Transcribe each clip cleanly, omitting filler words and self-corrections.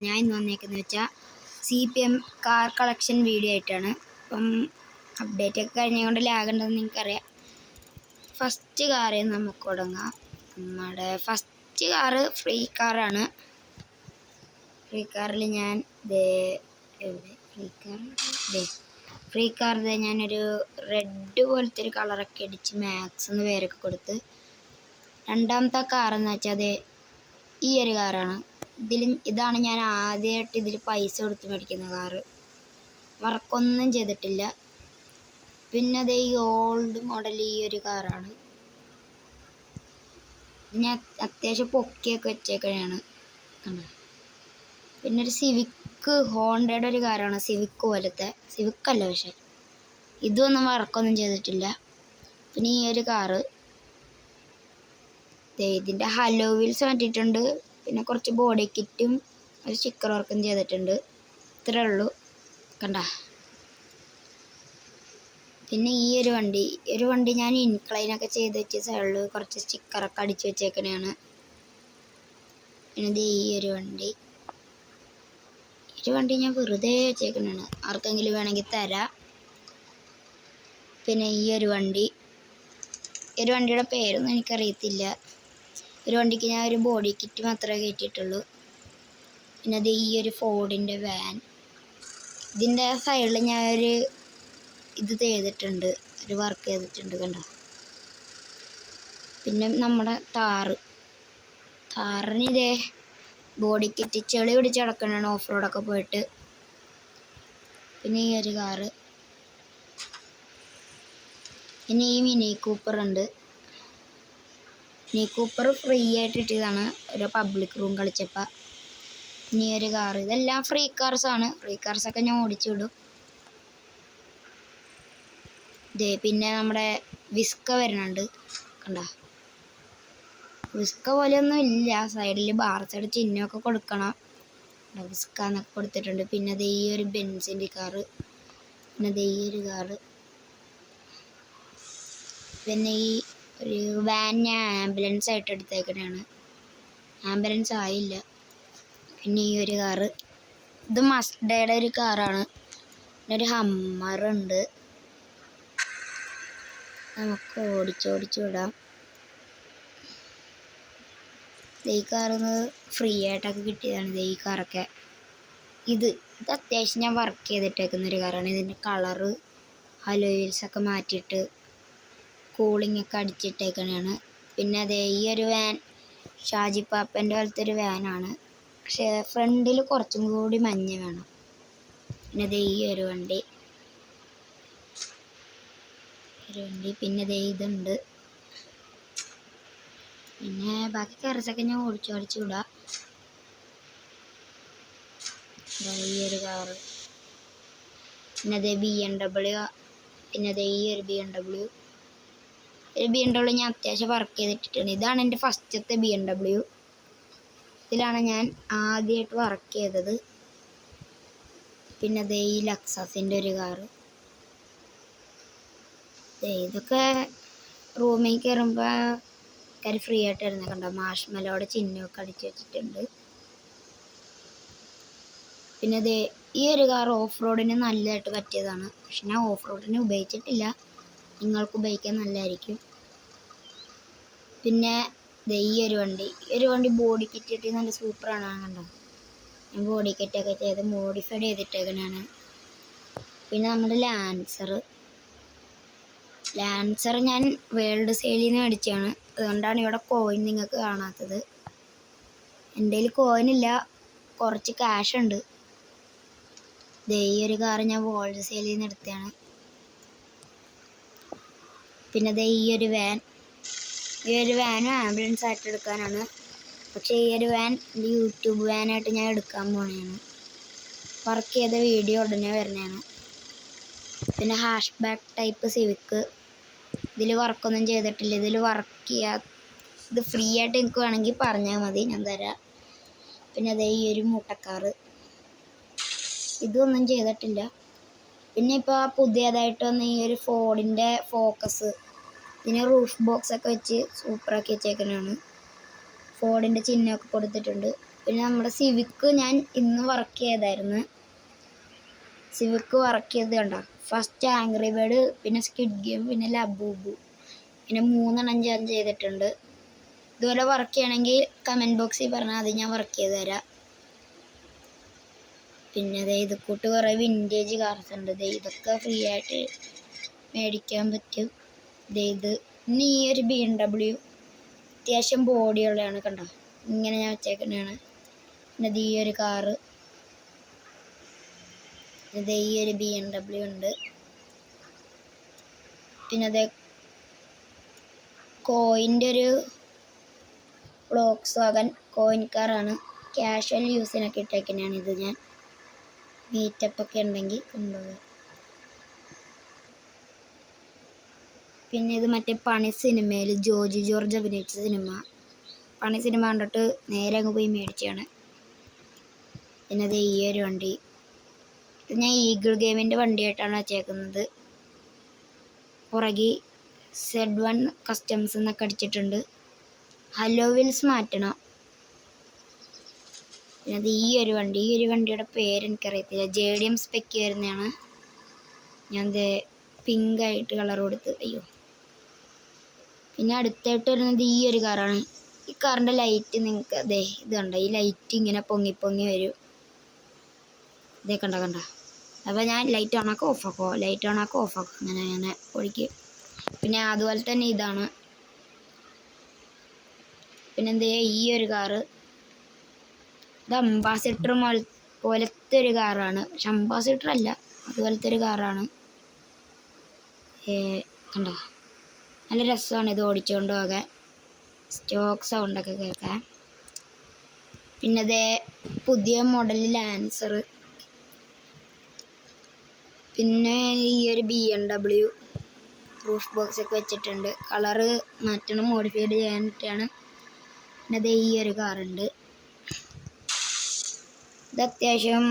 ഞാൻ ഇന്ന് വന്നേക്കുന്നത് വെച്ചാൽ CPM കാർ കളക്ഷൻ വീഡിയോ ആയിട്ടാണ്. അപ്പം അപ്ഡേറ്റ് ഒക്കെ കഴിഞ്ഞുകൊണ്ട് ലാഗ് ഉണ്ടെന്ന് നിങ്ങൾക്കറിയാം. ഫസ്റ്റ് കാറിൽ നമുക്ക് തുടങ്ങാം. നമ്മുടെ ഫസ്റ്റ് കാറ് ഫ്രീ കാറാണ്. ഫ്രീ കാറിൽ ഞാൻ ഫ്രീ കാറിൽ ഞാനൊരു റെഡ് പോലത്തെ ഒരു കളറൊക്കെ അടിച്ച് മാക്സ് എന്ന് പേരൊക്കെ കൊടുത്ത്. രണ്ടാമത്തെ കാറെന്ന് വെച്ചാൽ ഈ ഒരു കാറാണ്. ഇതാണ് ഞാൻ ആദ്യമായിട്ട് ഇതിൽ പൈസ കൊടുത്ത് മേടിക്കുന്ന കാറ്. വർക്കൊന്നും ചെയ്തിട്ടില്ല. പിന്നെ ഈ ഓൾഡ് മോഡൽ ഈ ഒരു കാറാണ്. ഞാൻ അത്യാവശ്യം പൊക്കിയൊക്കെ വെച്ചേക്കണെയാണ്. പിന്നെ ഒരു സിവിക്ക് ഹോണ്ടയുടെ ഒരു കാറാണ്. സിവിക്ക് പോലത്തെ, സിവിക്കല്ല പക്ഷെ ഇതൊന്നും വർക്കൊന്നും ചെയ്തിട്ടില്ല. പിന്നെ ഈ ഒരു കാറ് ഇതിൻ്റെ ഹലോ വീൽസ് മാറ്റിയിട്ടുണ്ട്. പിന്നെ കുറച്ച് ബോഡി കിറ്റും ഒരു സ്റ്റിക്കർ വർക്കും ചെയ്തിട്ടുണ്ട്. ഇത്രേ ഉള്ളൂ, കണ്ട. പിന്നെ ഈ ഒരു വണ്ടി ഞാൻ ഇൻക്ലൈനൊക്കെ ചെയ്ത് വെച്ച സൈഡിൽ കുറച്ച് സ്റ്റിക്കറൊക്കെ അടിച്ച് വെച്ചേക്കണെയാണ്. പിന്നെ ഈ ഒരു വണ്ടി ഞാൻ വെറുതെ വെച്ചേക്കണാണ്, ആർക്കെങ്കിലും വേണമെങ്കിൽ തരാം. പിന്നെ ഈ ഒരു വണ്ടിയുടെ പേരൊന്നും എനിക്കറിയത്തില്ല. ഒരു വണ്ടിക്ക് ഞാൻ ഒരു ബോഡി കിറ്റ് മാത്രമേ കയറ്റിയിട്ടുള്ളൂ. പിന്നെ ഈ ഒരു ഫോർഡിൻ്റെ വാൻ, ഇതിൻ്റെ സൈഡിൽ ഞാനൊരു ചെയ്തിട്ടുണ്ട്, ഒരു വർക്ക് ചെയ്തിട്ടുണ്ട്, കണ്ടോ. പിന്നെ നമ്മുടെ താറിന് ബോഡി കിറ്റ് ചെളി പിടിച്ച് കിടക്കണതാണ് ഓഫ് റോഡൊക്കെ പോയിട്ട്. പിന്നെ ഈ ഒരു കാറ്, പിന്നെ ഈ മിനി കൂപ്പർ ഉണ്ട്. മിനി കൂപ്പർ ഫ്രീ ആയിട്ട് കിട്ടിയതാണ് ഒരു പബ്ലിക് റൂം കളിച്ചപ്പോൾ. പിന്നെ ഈ ഒരു കാറ്, ഇതെല്ലാം ഫ്രീ കാർസാണ്. ഫ്രീ കാർസൊക്കെ ഞാൻ ഓടിച്ചു വിടും. പിന്നെ നമ്മുടെ വിസ്ക വരുന്നുണ്ട്, കണ്ട. വിസ്ക പോലെയൊന്നും ഇല്ല, സൈഡിൽ ബാർ സൈഡ് ചിഹ്നമൊക്കെ കൊടുക്കണം. വിസ്ക എന്നൊക്കെ കൊടുത്തിട്ടുണ്ട്. പിന്നെ ഈ ഒരു ബെൻസിൻ്റെ കാറ്, പിന്നെ ഈ ഒരു കാറ്. പിന്നെ ഈ ഒരു വാൻ ഞാൻ ആംബുലൻസ് ആയിട്ട് എടുത്തേക്കണതാണ്, ആംബുലൻസ് ആയില്ല. പിന്നെ ഈ ഒരു കാറ്, ഇത് മസ്ഡയുടെ ഒരു കാറാണ്. പിന്നെ ഒരു ഹമ്മറുണ്ട്, നമുക്ക് ഓടിച്ചു വിടാം. ഈ കാറിന്ന് ഫ്രീ ആയിട്ടൊക്കെ കിട്ടിയതാണ്. ഈ കാറൊക്കെ ഇത് അത്യാവശ്യം ഞാൻ വർക്ക് ചെയ്തിട്ടേക്കുന്നൊരു കാറാണ്. ഇതിൻ്റെ കളറ് ഹലോ വീൽസൊക്കെ മാറ്റിയിട്ട് കൂളിംഗ് ഒക്കെ അടിച്ചിട്ടേക്കണതാണ്. പിന്നെ ഈ ഒരു വാൻ ഷാജി പാപ്പൻ്റെ പോലത്തെ ഒരു വാനാണ്, പക്ഷേ ഫ്രണ്ടിൽ കുറച്ചും കൂടി മഞ്ഞ വേണം. പിന്നെ ഈ ഒരു വണ്ടി, പിന്നെ ഇതുണ്ട്. പിന്നെ ബാക്കി കാർസൊക്കെ ഞാൻ ഓടിച്ചു വിടാം. ഈ ഒരു കാറ്, പിന്നെ BMW, പിന്നെ ഈ ഒരു BMW ഞാൻ അത്യാവശ്യം വർക്ക് ചെയ്തിട്ടുണ്ട്. ഇതാണ് എൻ്റെ ഫസ്റ്റത്തെ BMW. ഇതിലാണ് ഞാൻ ആദ്യമായിട്ട് വർക്ക് ചെയ്തത്. പിന്നെ ഈ ലക്സാസിൻ്റെ ഒരു കാറ്. ഇതൊക്കെ റൂമിൽ കയറുമ്പോൾ ഫ്രീ ആയിട്ട് വരുന്നത്, കണ്ടോ. മാഷ്മലോടെ ചിഹ്നമൊക്കെ അടിച്ച് വെച്ചിട്ടുണ്ട്. പിന്നെ ഈ ഒരു കാർ ഓഫ് റോഡിന് നല്ലതായിട്ട് പറ്റിയതാണ്. പക്ഷെ ഞാൻ ഓഫ് റോഡിന് ഉപയോഗിച്ചിട്ടില്ല, നിങ്ങൾക്ക് ഉപയോഗിക്കാൻ നല്ലതായിരിക്കും. പിന്നെ ഈ ഒരു വണ്ടി ബോഡി കിറ്റ് കിട്ടി നല്ല സൂപ്പറാണ്, കണ്ടോ. ഞാൻ ബോഡി കിറ്റൊക്കെ ചെയ്ത് മോഡിഫൈഡ് ചെയ്തിട്ടേക്കണാണ്. പിന്നെ നമ്മുടെ ലാൻസർ ഞാൻ വേൾഡ് സെയിലിൽ നിന്ന് മേടിച്ചതാണ്. അതുകൊണ്ടാണ് ഇവിടെ കോയിൻ നിങ്ങൾക്ക് കാണാത്തത്. എൻ്റെ കയ്യിൽ കോയിനില്ല, കുറച്ച് ക്യാഷ് ഉണ്ട്. ഈ ഒരു കാറ് ഞാൻ വേൾഡ് സെയിലിൽ നിന്ന് എടുത്തതാണ്. പിന്നെ ഈ ഒരു വാനും ആംബുലൻസ് ആയിട്ട് എടുക്കാനാണ്. പക്ഷേ ഈ ഒരു വാൻ എൻ്റെ യൂട്യൂബ് വാനായിട്ട് ഞാൻ എടുക്കാൻ പോണെയാണ്. വർക്ക് ചെയ്ത വീഡിയോ ഉടനെ വരുന്നതാണ്. പിന്നെ ഹാഷ് ബാക്ക് ടൈപ്പ് സിവിക്ക്, ഇതിൽ വർക്കൊന്നും ചെയ്തിട്ടില്ല. ഇതിൽ ഇത് ഫ്രീ ആയിട്ട് എനിക്ക് വേണമെങ്കിൽ പറഞ്ഞാൽ മതി, ഞാൻ തരാം. പിന്നെ ഈ ഒരു മൂട്ടക്കാറ്, ഇതൊന്നും ചെയ്തിട്ടില്ല. പിന്നെ ഇപ്പോൾ പുതിയതായിട്ട് വന്ന ഈ ഒരു ഫോർഡിൻ്റെ ഫോക്കസ്, ഇതിന് റൂഫ് ബോക്സൊക്കെ വെച്ച് സൂപ്പറാക്കി വെച്ചേക്കുന്നതാണ്. ഫോർഡിൻ്റെ ചിഹ്നമൊക്കെ കൊടുത്തിട്ടുണ്ട്. പിന്നെ നമ്മുടെ സിവിക്ക് ഞാൻ ഇന്ന് വർക്ക് ചെയ്തായിരുന്നു. സിവിക്ക് വർക്ക് ചെയ്ത് കണ്ടോ, ഫസ്റ്റ് ആംഗ്രി ബേർഡ്, പിന്നെ സ്ക്വിഡ് ഗെയിം, പിന്നെ ലബൂബു, പിന്നെ 3 ഞാൻ ചെയ്തിട്ടുണ്ട്. ഇതുപോലെ വർക്ക് ചെയ്യണമെങ്കിൽ കമൻറ്റ് ബോക്സിൽ പറഞ്ഞാൽ അത് ഞാൻ വർക്ക് ചെയ്ത് തരാം. പിന്നെ ഇത് കൂട്ട് കുറേ വിൻറ്റേജ് കാർസ് ഉണ്ട്. ഇതൊക്കെ ഫ്രീ ആയിട്ട് മേടിക്കാൻ പറ്റും. ഇത് ഇനി ഈ ഒരു BMW അത്യാവശ്യം ബോഡിയുള്ളതാണ് കണ്ടോ, ഇങ്ങനെ ഞാൻ വെച്ചേക്കുന്നതാണ്. പിന്നെ ഈ ഒരു കാറ്, ഈ ഒരു BMW ഉണ്ട്. പിന്നെ കോയിൻ്റെ ഒരു വ്ളോക്സ് വാഗൻ കോയിൻ കാറാണ്. കാഷ്വൽ യൂസിനൊക്കെ ഇട്ടേക്കുന്നതാണ്. ഇത് ഞാൻ മീറ്റപ്പൊക്കെ ഉണ്ടെങ്കിൽ കൊണ്ടുപോകുക. പിന്നെ ഇത് മറ്റേ പണി സിനിമയിൽ ജോർജ് ജോർജ് അഭിനയിച്ച സിനിമ. പണി സിനിമ കണ്ടിട്ട് നേരെ അങ്ങ് പോയി മേടിച്ചാണ്. പിന്നെ ഈ ഒരു വണ്ടി, ഇത് ഞാൻ ഈഗിൾ ഗെയിമിൻ്റെ വണ്ടിയായിട്ടാണ് വെച്ചേക്കുന്നത്. പുറകിൽ Z1 കസ്റ്റംസ് എന്നൊക്കെ അടിച്ചിട്ടുണ്ട്. ഹലോ വീൽസ് മാറ്റണം. പിന്നെ ഈ ഒരു വണ്ടിയുടെ പേര് എനിക്കറിയത്തില്ല. JDM സ്പെക്ക് വരുന്നതാണ്. ഞാൻ പിങ്ക് ആയിട്ട് കളർ കൊടുത്ത്. അയ്യോ. പിന്നെ അടുത്തായിട്ട് വരുന്നത് ഈ ഒരു കാറാണ്. ഈ കാറിൻ്റെ ലൈറ്റ് നിങ്ങൾക്ക് ഇത് കണ്ടോ, ഈ ലൈറ്റ് ഇങ്ങനെ പൊങ്ങി പൊങ്ങി വരും. ഇതേ കണ്ട. അപ്പോൾ ഞാൻ ലൈറ്റ് ഓണാക്കും ഓഫാക്കോ, ലൈറ്റ് ഓണാക്കും ഓഫാക്കും, അങ്ങനെ ഒഴിക്കും. പിന്നെ അതുപോലെ തന്നെ ഇതാണ്. പിന്നെ ഈ ഒരു കാറ്, ഇത് അംബാസിഡർ പോലത്തെ ഒരു കാറാണ്. പക്ഷെ അംബാസിഡർ അല്ല, അതുപോലത്തെ ഒരു കാറാണ്. കണ്ടോ, നല്ല രസമാണ് ഇത് ഓടിച്ചുകൊണ്ട് പോകാൻ, സ്റ്റോക്ക് സൗണ്ടൊക്കെ കേൾക്കാൻ. പിന്നെ പുതിയ മോഡൽ ലാൻസർ. പിന്നെ ഈ ഒരു BMW റൂഫ് ബോക്സ് ഒക്കെ വെച്ചിട്ടുണ്ട്. കളറ് മാറ്റണം, മോഡിഫൈഡ് ചെയ്യാനായിട്ടാണ്. പിന്നെ ഈ ഒരു കാറുണ്ട്. ഇത് അത്യാവശ്യം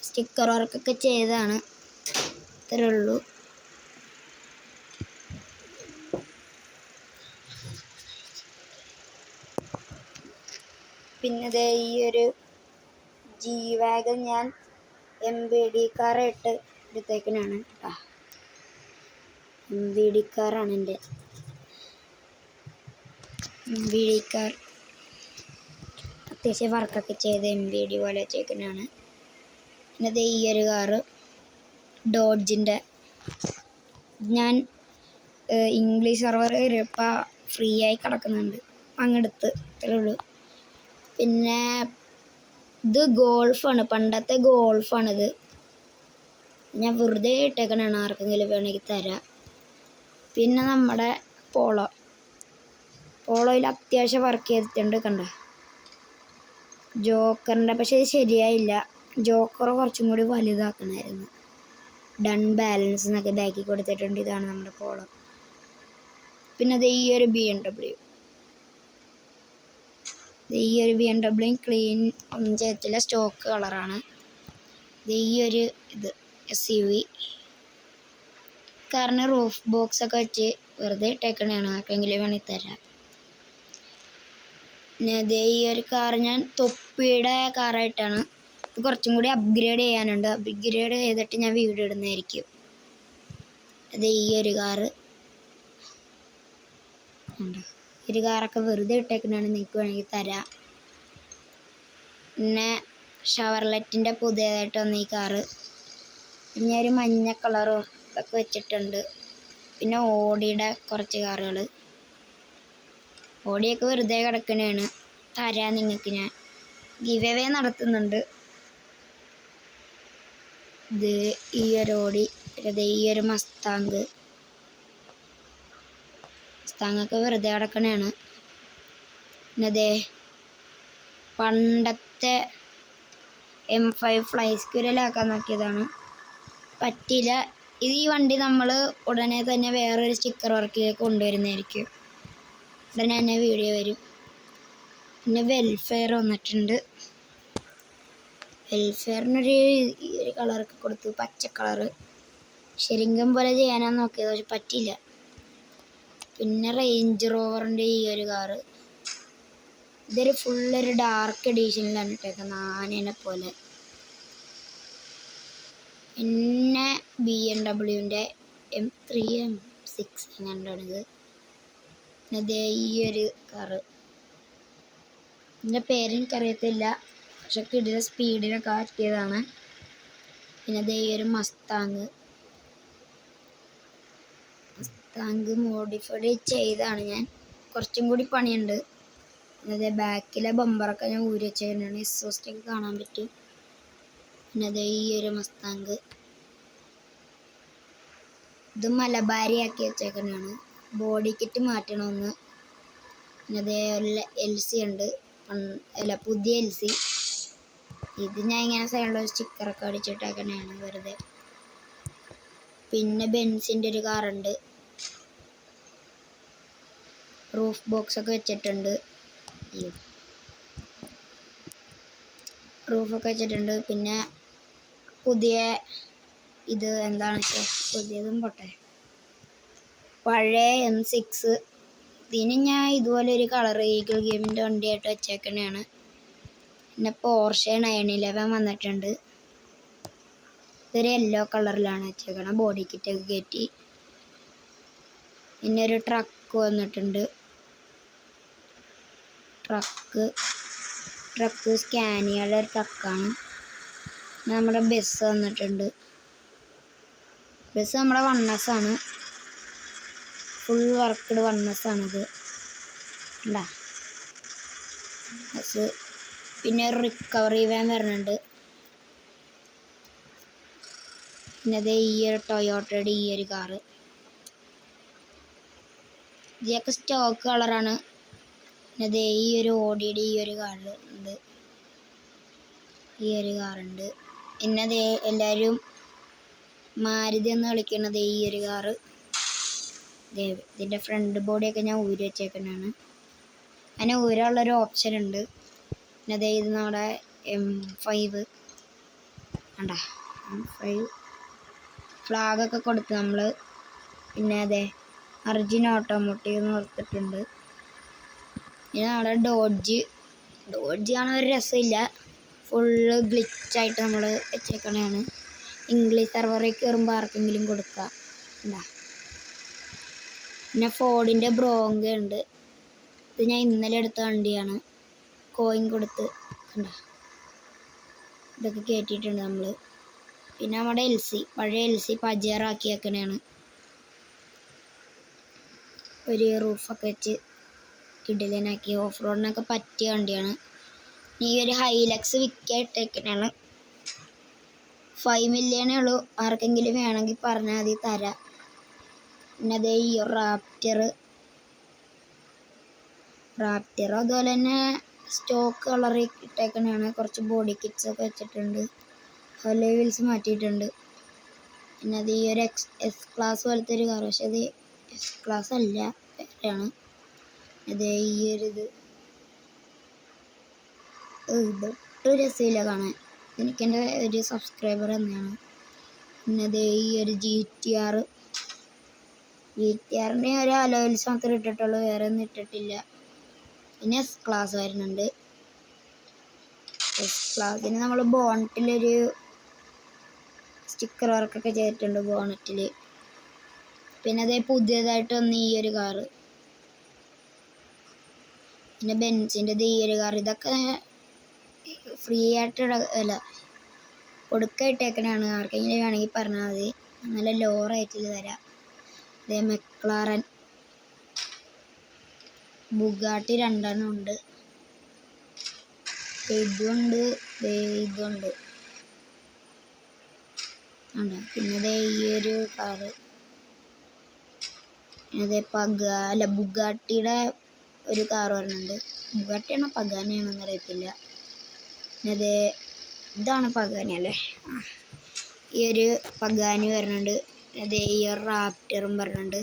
സ്റ്റിക്കർ വർക്കൊക്കെ ചെയ്തതാണ്. ഇത്രയേ ഉള്ളൂ. പിന്നെ ഈ ഒരു G-Wagon ഞാൻ MVD കാറായിട്ട് എടുത്തേക്കനാണ് കേട്ടോ. MVD കാറാണ് എൻ്റെ MVD കാർ. അത്യാവശ്യം വർക്കൊക്കെ ചെയ്ത് MVD പോലെ വെച്ചേക്കുന്നതാണ്. പിന്നെ ഈ ഒരു കാറ് ഡോഡ്ജിൻ്റെ, ഞാൻ ഇംഗ്ലീഷ് സെർവർ കയറിയപ്പോൾ ഫ്രീ ആയി കിടക്കുന്നുണ്ട്, അങ്ങെടുത്ത്. ഇത്രയേ ഉള്ളൂ. പിന്നെ ഇത് ഗോൾഫാണ്, പണ്ടത്തെ ഗോൾഫാണിത്. ഞാൻ വെറുതെ ഇട്ടേക്കണാണ്, ആർക്കെങ്കിലും വേണമെങ്കിൽ തരാം. പിന്നെ നമ്മുടെ പോളോയിൽ അത്യാവശ്യം വർക്ക് ചെയ്തിട്ടുണ്ട് കണ്ടോ. ജോക്കറിൻ്റെ, പക്ഷേ ഇത് ശരിയായില്ല. ജോക്കർ കുറച്ചും കൂടി വലുതാക്കണമായിരുന്നു. ഡൺ ബാലൻസ് എന്നൊക്കെ ബാക്കി കൊടുത്തിട്ടുണ്ട്. ഇതാണ് നമ്മുടെ പോളോ. പിന്നെ ഈ ഒരു BMW ക്ലീൻ ഒന്നും ചെയ്യത്തില്ല, സ്റ്റോക്ക് കളറാണ്. ഈ ഒരു SUV കാറിന് റൂഫ് ബോക്സ് ഒക്കെ വെച്ച് വെറുതെ ഇട്ടേക്കണതാണ്, ആർക്കെങ്കിലും വേണമെങ്കിൽ തരാം. പിന്നെ ഈ ഒരു കാർ ഞാൻ തൊപ്പിയുടെ കാറായിട്ടാണ്. ഇത് കുറച്ചും കൂടി അപ്ഗ്രേഡ് ചെയ്യാനുണ്ട്. അപ്ഗ്രേഡ് ചെയ്തിട്ട് ഞാൻ വീഡിയോ ഇടുന്നതായിരിക്കും. ഈ ഒരു കാറ് ഉണ്ട്. ഒരു കാറൊക്കെ വെറുതെ ഇട്ടേക്കുന്നതാണ്, നിങ്ങൾക്ക് വേണമെങ്കിൽ തരാം. പിന്നെ ഷവർലെറ്റിൻ്റെ പുതിയതായിട്ട് വന്ന ഈ കാറ്, പിന്നെ ഒരു മഞ്ഞ കളറും ഇതൊക്കെ വെച്ചിട്ടുണ്ട്. പിന്നെ ഓഡിയുടെ കുറച്ച് കാറുകൾ, ഓഡിയൊക്കെ വെറുതെ കിടക്കണതാണ്, തരാം നിങ്ങൾക്ക് ഞാൻ. ഗിവ് അവേ നടത്തുന്നുണ്ട്. ഈ ഒരു ഓഡി, ഈ ഒരു മസ്താങ്ങൊക്കെ വെറുതെ കിടക്കണതാണ്. പിന്നെ പണ്ടത്തെ M5 ഫ്ലൈ സ്ക്യൂരലാക്കാൻ നോക്കിയതാണ്, പറ്റില്ല. ഈ വണ്ടി നമ്മൾ ഉടനെ തന്നെ വേറൊരു സ്റ്റിക്കർ വർക്കിലേക്ക് കൊണ്ടുവരുന്നതായിരിക്കും. ഉടനെ തന്നെ വീഡിയോ വരും. പിന്നെ വെൽഫെയർ വന്നിട്ടുണ്ട്. വെൽഫെയറിനൊരു ഈ ഒരു കളറൊക്കെ കൊടുത്തു, പച്ച കളറ്. ശരിങ്കം പോലെ ചെയ്യാനാണ് നോക്കിയത്, പക്ഷെ പറ്റില്ല. പിന്നെ റേഞ്ച് റോവറിൻ്റെ ഈ ഒരു കാറ്, ഇതൊരു ഫുള്ളൊരു ഡാർക്ക് എഡീഷനിലാണ് ഇട്ടേക്കുന്നത്, ആനേനെ പോലെ. പിന്നെ BMW M3 M6 എങ്ങാണ്ടാണിത്. പിന്നെ ഈ ഒരു കാറ്, ഇതിൻ്റെ പേര് എനിക്കറിയത്തില്ല, പക്ഷെ കിടില സ്പീഡിനൊക്കെ ആക്കിയതാണ്. പിന്നെ ഈ ഒരു മസ്താങ് മോഡിഫൈഡ് ചെയ്താണ് ഞാൻ, കുറച്ചും കൂടി പണിയുണ്ട്. പിന്നെ ബാക്കിലെ ബമ്പറൊക്കെ ഞാൻ ഊരി വെച്ചേക്കാണ്, എക്സോസ്റ്റൊക്കെ കാണാൻ പറ്റും. പിന്നെ ഈ ഒരു മസ്താങ്, ഇത് മലബാരി ആക്കി വെച്ചേക്കുന്നതാണ്, ബോഡി കിറ്റ് മാറ്റണമെന്ന്. പിന്നെ LC ഉണ്ട്, പുതിയ LC. ഇത് ഞാൻ ഇങ്ങനെ സൈഡിൽ സ്റ്റിക്കറൊക്കെ അടിച്ചിട്ടേക്കണതാണ് വെറുതെ. പിന്നെ ബെൻസിൻ്റെ ഒരു കാറുണ്ട്, റൂഫ് ബോക്സ് ഒക്കെ വെച്ചിട്ടുണ്ട്, റൂഫൊക്കെ വെച്ചിട്ടുണ്ട്. പിന്നെ പുതിയ ഇത് എന്താണ് പുതിയതും പോട്ടെ, പഴയ M6, ഇതിന് ഞാൻ ഇതുപോലെ ഒരു കളർ ഈഗിൾ ഗെയിമിൻ്റെ വണ്ടിയായിട്ട് വെച്ചേക്കണതാണ്. പിന്നെ പോർഷെ 911 വന്നിട്ടുണ്ട്, ഇതൊരു യെല്ലോ കളറിലാണ് വെച്ചേക്കണം, ബോഡി കിറ്റൊക്കെ കയറ്റി. പിന്നെ ഒരു ട്രക്ക് വന്നിട്ടുണ്ട്, ട്രക്ക് സ്കാനിയയുടെ ഒരു ട്രക്കാണ്. നമ്മുടെ ബസ് വന്നിട്ടുണ്ട്, ബസ് നമ്മുടെ 1S ആണ്, ഫുൾ വർക്ക്ഡ് 1S ആണിത് ഉണ്ടാ ബസ്. പിന്നെ ഒരു റിക്കവറി വാൻ വരുന്നുണ്ട്. പിന്നെ ഈ ഒരു ടൊയോട്ടയുടെ ഈ ഒരു കാറ്, ഇതൊക്കെ സ്റ്റോക്ക് കളറാണ്. പിന്നെ ഈ ഒരു ഓഡിയുടെ ഈ ഒരു കാറ് ഉണ്ട്, ഈ ഒരു കാറുണ്ട്. പിന്നെ എല്ലാവരും മാരുതി എന്ന് വിളിക്കുന്നത് ഈ ഒരു കാറ്. ഇതിൻ്റെ ഫ്രണ്ട് ബോഡിയൊക്കെ ഞാൻ ഊരി വെച്ചേക്കുന്നതാണ്, അതിന് ഊരാനുള്ളൊരു ഓപ്ഷൻ ഉണ്ട്. പിന്നെ ഇത് നമ്മുടെ M5 കണ്ടാ, M5 ഫ്ലാഗൊക്കെ കൊടുത്ത് നമ്മൾ. പിന്നെ അർജുൻ ഓട്ടോമോട്ടീവ് എന്ന് ഓർത്തിട്ടുണ്ട്. പിന്നെ നമ്മുടെ ഡോഡ്ജ് കാണാൻ ഒരു രസമില്ല, ഫുള്ള് ഗ്ലിച്ചായിട്ട് നമ്മൾ വെച്ചേക്കണതാണ്. ഇംഗ്ലീഷ് സെർവറിൽ കയറുമ്പോൾ ആർക്കെങ്കിലും കൊടുക്കുക എന്താ. പിന്നെ ഫോർഡിൻ്റെ ബ്രോങ്ക ഉണ്ട്, ഇത് ഞാൻ ഇന്നലെ എടുത്ത വണ്ടിയാണ്, കോയിൻ കൊടുത്ത് കണ്ട ഇതൊക്കെ കയറ്റിയിട്ടുണ്ട് നമ്മൾ. പിന്നെ നമ്മുടെ LC, പഴയ LC പജേറാക്കി വെക്കണതാണ്, ഒരു റൂഫൊക്കെ വെച്ച് കിടിലനാക്കി, ഓഫ് റോഡിനൊക്കെ പറ്റിയ വണ്ടിയാണ്. ഈ ഒരു ഹൈലക്സ് വിൽക്കാൻ ഇട്ടേക്കണതാണ്, 5 മില്യണേ ഉള്ളൂ, ആർക്കെങ്കിലും വേണമെങ്കിൽ പറഞ്ഞാൽ മതി തരാം. പിന്നെ ഈ റാപ്റ്റർ അതുപോലെ തന്നെ സ്റ്റോക്ക് കളറിൽ ഇട്ടേക്കണതാണ്, കുറച്ച് ബോഡി കിറ്റ്സ് ഒക്കെ വെച്ചിട്ടുണ്ട്, ഹലോ വീൽസ് മാറ്റിയിട്ടുണ്ട്. പിന്നെ ഈ ഒരു S ക്ലാസ് പോലത്തെ ഒരു കാർ, പക്ഷെ അത് S ക്ലാസ് അല്ല, വേറെയാണ്. ഈ ഒരു ഇതൊട്ടും രസമില്ല കാണാൻ, എനിക്കെൻ്റെ ഒരു സബ്സ്ക്രൈബർ തന്നെയാണ്. പിന്നെ ഈ ഒരു GTRൻ്റെ ഒരു അലോയിൽസ് മാത്രമേ ഇട്ടിട്ടുള്ളൂ, വേറെ ഒന്നും ഇട്ടിട്ടില്ല. പിന്നെ S ക്ലാസ് വരുന്നുണ്ട്, S ക്ലാസ്സിന് നമ്മൾ ബോണറ്റിലൊരു സ്റ്റിക്കർ വർക്കൊക്കെ ചെയ്തിട്ടുണ്ട് ബോണറ്റിൽ. പിന്നെ പുതിയതായിട്ട് വന്ന ഈ ഒരു കാറ്, പിന്നെ ബെൻസിൻ്റെ ഈ ഒരു കാർ, ഇതൊക്കെ ഫ്രീ ആയിട്ട് കൊടുക്കായിട്ടേക്കണതാണ്, ആർക്കെങ്കിലും വേണമെങ്കിൽ പറഞ്ഞാൽ മതി, നല്ല ലോ റേറ്റിൽ തരാം. മെക്ലാറൻ, ബുഗാട്ടി 2 ഉണ്ട്, ഇതുണ്ട്, ഇതുണ്ട് ഉണ്ട്. പിന്നെ ഈ ഒരു കാറ്, ബുഗാട്ടിയുടെ ഒരു കാർ വരുന്നുണ്ട്, ബുഗാട്ടിയാണോ പഗാനിയാണോന്ന് അറിയത്തില്ല. പിന്നെ ഇതാണ് പഗാനി അല്ലേ, ഈ ഒരു പഗാനി വരുന്നുണ്ട്. ഈ ഒരു റാപ്റ്ററും വരുന്നുണ്ട്.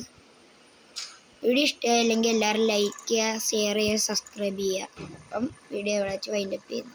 വീഡിയോ ഇഷ്ടമായില്ലെങ്കിൽ എല്ലാവരും ലൈക്ക് ചെയ്യുക, ഷെയർ ചെയ്യുക, സബ്സ്ക്രൈബ് ചെയ്യുക. അപ്പം വീഡിയോ ഇവിടെ വെച്ച് വൈൻഡപ്പ് ചെയ്യുന്നു.